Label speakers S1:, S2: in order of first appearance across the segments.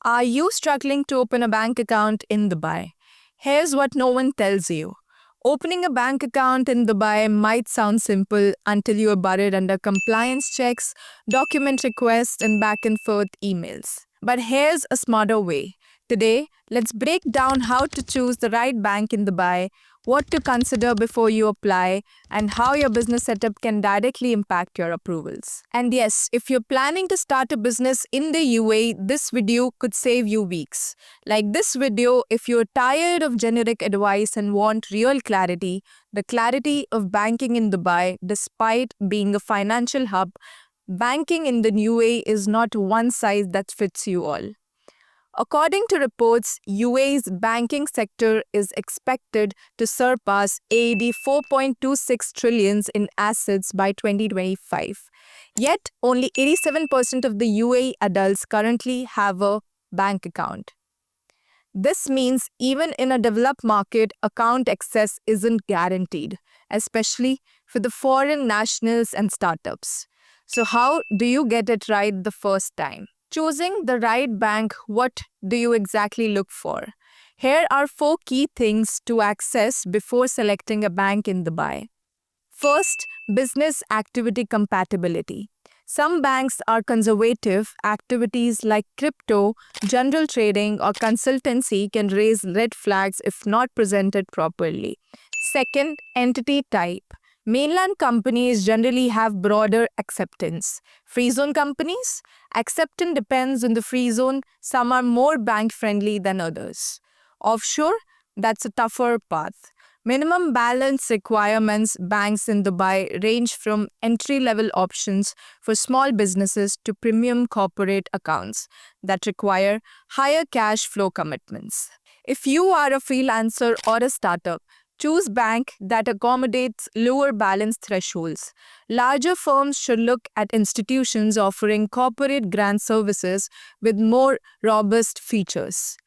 S1: Are you struggling to open a bank account in Dubai? Here's what no one tells you. Opening a bank account in Dubai might sound simple until you are buried under compliance checks, document requests, and back and forth emails. But here's a smarter way. Today, let's break down how to choose the right bank in Dubai, what to consider before you apply, and how your business setup can directly impact your approvals. And yes, if you're planning to start a business in the UAE, this video could save you weeks. Like this video, if you're tired of generic advice and want real clarity, the clarity of banking in Dubai, despite being a financial hub, banking in the UAE is not one size that fits you all. According to reports, UAE's banking sector is expected to surpass AED 4.26 trillions in assets by 2025. Yet, only 87% of the UAE adults currently have a bank account. This means even in a developed market, account access isn't guaranteed, especially for the foreign nationals and startups. So how do you get it right the first time? Choosing the right bank, what do you exactly look for? Here are 4 key things to access before selecting a bank in Dubai. First, business activity compatibility. Some banks are conservative. Activities like crypto, general trading, or consultancy can raise red flags if not presented properly. Second, entity type. Mainland companies generally have broader acceptance. Free zone companies? Acceptance depends on the free zone. Some are more bank friendly than others. Offshore? That's a tougher path. Minimum balance requirements banks in Dubai range from entry-level options for small businesses to premium corporate accounts that require higher cash flow commitments. If you are a freelancer or a startup, choose bank that accommodates lower balance thresholds. Larger firms should look at institutions offering corporate grant services with more robust features.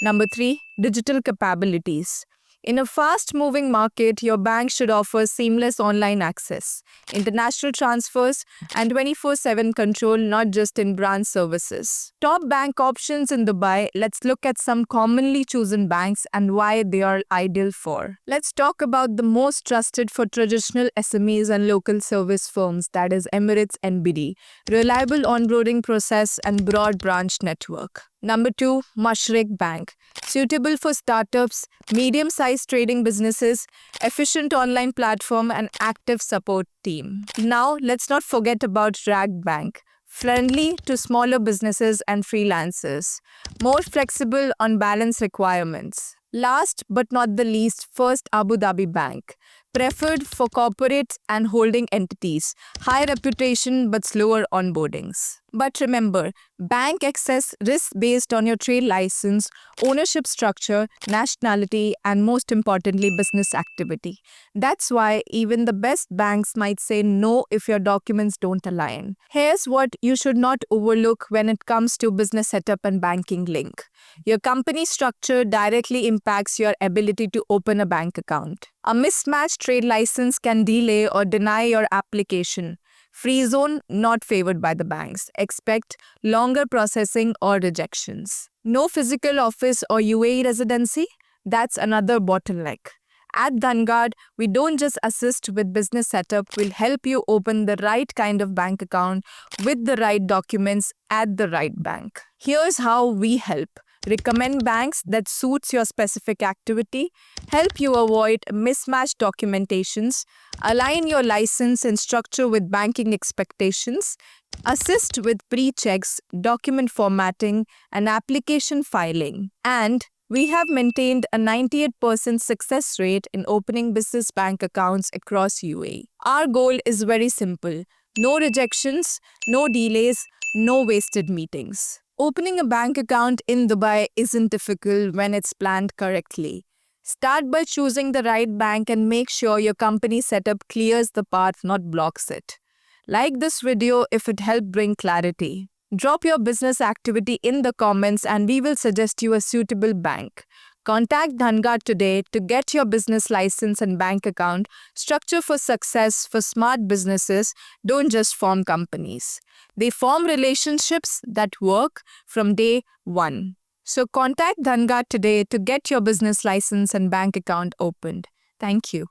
S1: Number 3, digital capabilities. In a fast-moving market, your bank should offer seamless online access, international transfers, and 24/7 control, not just in branch services. Top bank options in Dubai. Let's look at some commonly chosen banks and why they are ideal for. Let's talk about the most trusted for traditional SMEs and local service firms, that is Emirates NBD. Reliable onboarding process and broad branch network. Number 2, Mashreq Bank. Suitable for startups, medium-sized trading businesses, efficient online platform, and active support team. Now, let's not forget about Rag Bank. Friendly to smaller businesses and freelancers. More flexible on balance requirements. Last but not the least, First Abu Dhabi Bank. Preferred for corporates and holding entities. High reputation but slower onboardings. But remember, bank access risks based on your trade license, ownership structure, nationality, and most importantly, business activity. That's why even the best banks might say no if your documents don't align. Here's what you should not overlook when it comes to business setup and banking link. Your company structure directly impacts your ability to open a bank account. A mismatched trade license can delay or deny your application. Free zone not favored by the banks. Expect longer processing or rejections. No physical office or UAE residency? That's another bottleneck. At Dungard, we don't just assist with business setup, we'll help you open the right kind of bank account with the right documents at the right bank. Here's how we help. Recommend banks that suits your specific activity, help you avoid mismatched documentations, align your license and structure with banking expectations, assist with pre-checks, document formatting, and application filing. And we have maintained a 98% success rate in opening business bank accounts across UAE. Our goal is very simple. No rejections, no delays, no wasted meetings. Opening a bank account in Dubai isn't difficult when it's planned correctly. Start by choosing the right bank and make sure your company setup clears the path, not blocks it. Like this video if it helped bring clarity. Drop your business activity in the comments and we will suggest you a suitable bank. Contact Dhanguard today to get your business license and bank account. Structure for success for smart businesses don't just form companies. They form relationships that work from day one. So contact Dhanguard today to get your business license and bank account opened. Thank you.